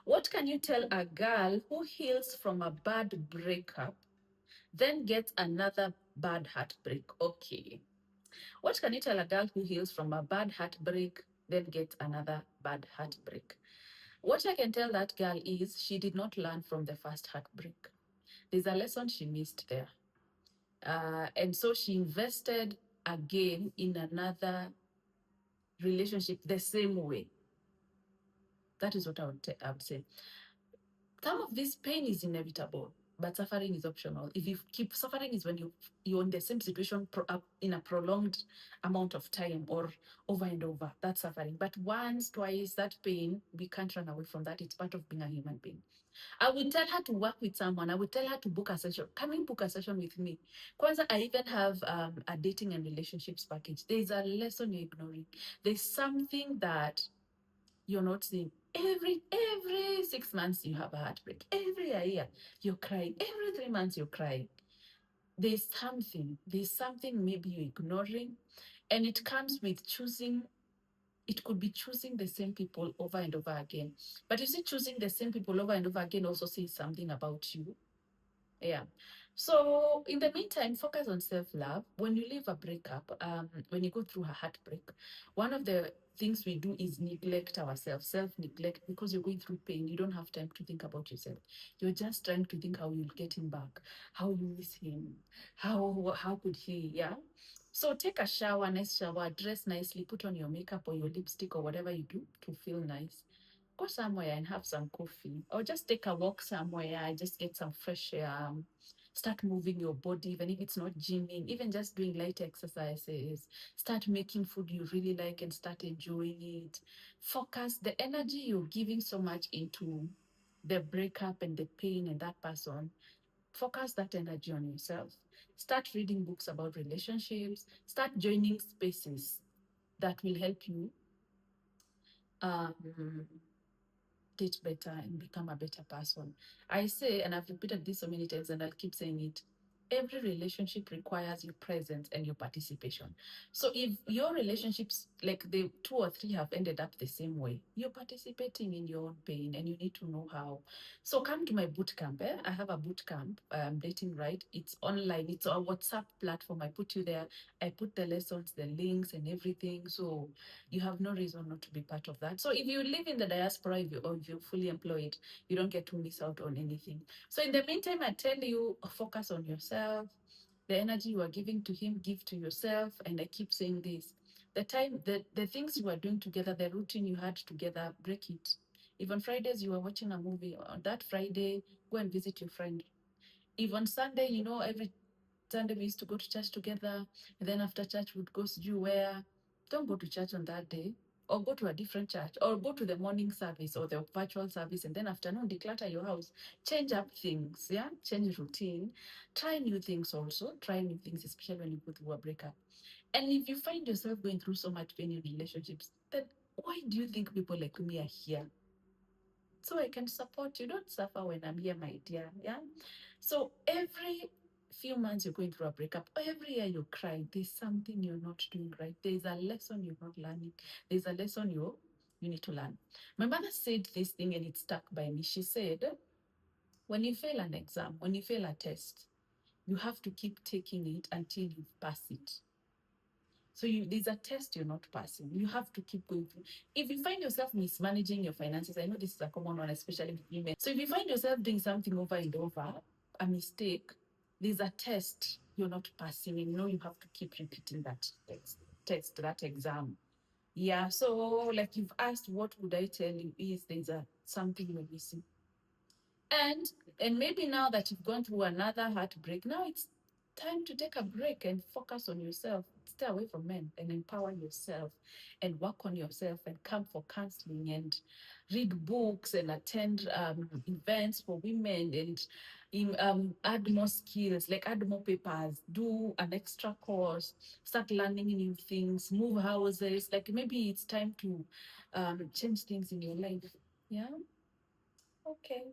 What can you tell a girl who heals from a bad breakup, then gets another bad heartbreak? Okay. What can you tell a girl who heals from a bad heartbreak, then gets another bad heartbreak? What I can tell that girl is she did not learn from the first heartbreak. There's a lesson she missed there. And so she invested again in another relationship the same way. That is what I would say. Some of this pain is inevitable, but suffering is optional. If you keep suffering, is when you're in the same situation in a prolonged amount of time or over and over. That's suffering. But once, twice, that pain, we can't run away from that. It's part of being a human being. I would tell her to work with someone. I would tell her to book a session. Come and book a session with me. Kwanzaa, I even have a dating and relationships package. There's a lesson you're ignoring. There's something that you're not seeing. Every 6 months you have a heartbreak. Every year you're crying. Every 3 months you're crying. There's something maybe you're ignoring, and it comes with choosing. It could be choosing the same people over and over again. But you see, choosing the same people over and over again also says something about you. Yeah. So in the meantime, focus on self-love. When you leave a breakup, when you go through a heartbreak, one of the things we do is neglect ourselves, self-neglect, because you're going through pain. You don't have time to think about yourself. You're just trying to think how you'll get him back, how you miss him, how could he, yeah. So take a shower, nice shower, dress nicely, put on your makeup or your lipstick or whatever you do to feel nice. Go somewhere and have some coffee, or just take a walk somewhere, just get some fresh air. Start moving your body, even if it's not gymming, even just doing light exercises. Start making food you really like and start enjoying it. Focus the energy you're giving so much into the breakup and the pain and that person. Focus that energy on yourself. Start reading books about relationships. Start joining spaces that will help you um, date better and become a better person. I say, and I've repeated this so many times and I'll keep saying it, every relationship requires your presence and your participation. So if your relationships, like the two or three, have ended up the same way, you're participating in your own pain and you need to know how. So come to my boot camp. I have a boot camp, Dating Right. It's online. It's a WhatsApp platform. I put you there. I put the lessons, the links and everything. So you have no reason not to be part of that. So if you live in the diaspora, if you're fully employed, you don't get to miss out on anything. So in the meantime, I tell you, focus on yourself. The energy you are giving to him, give to yourself. And I keep saying this. The things you are doing together, the routine you had together, break it. If on Fridays you are watching a movie, on that Friday, go and visit your friend. If on Sunday, every Sunday we used to go to church together, and then after church we'd go see you where. Don't go to church on that day, or go to a different church, or go to the morning service or the virtual service, and then afternoon declutter your house. Change up things, yeah. Change routine. Try new things also. Try new things, especially when you go through a breakup. And if you find yourself going through so much pain in relationships, then why do you think people like me are here? So I can support you. Don't suffer when I'm here, my dear. Yeah. So every few months you're going through a breakup, every year you cry, there's something you're not doing right. There's a lesson you're not learning. There's a lesson you need to learn. My mother said this thing and it stuck by me. She said, when you fail an exam, when you fail a test, you have to keep taking it until you pass it. So there's a test you're not passing. You have to keep going through. If you find yourself mismanaging your finances, I know this is a common one, especially with women. So if you find yourself doing something over and over, a mistake, there's a test you're not passing. And you have to keep repeating that that exam. Yeah. So like you've asked, what would I tell you is there's something you're missing. And maybe now that you've gone through another heartbreak, now it's time to take a break and focus on yourself. Stay away from men and empower yourself and work on yourself and come for counseling and read books and attend events for women and add more skills, like add more papers, do an extra course, start learning new things, move houses. Like maybe it's time to change things in your life. Yeah. Okay.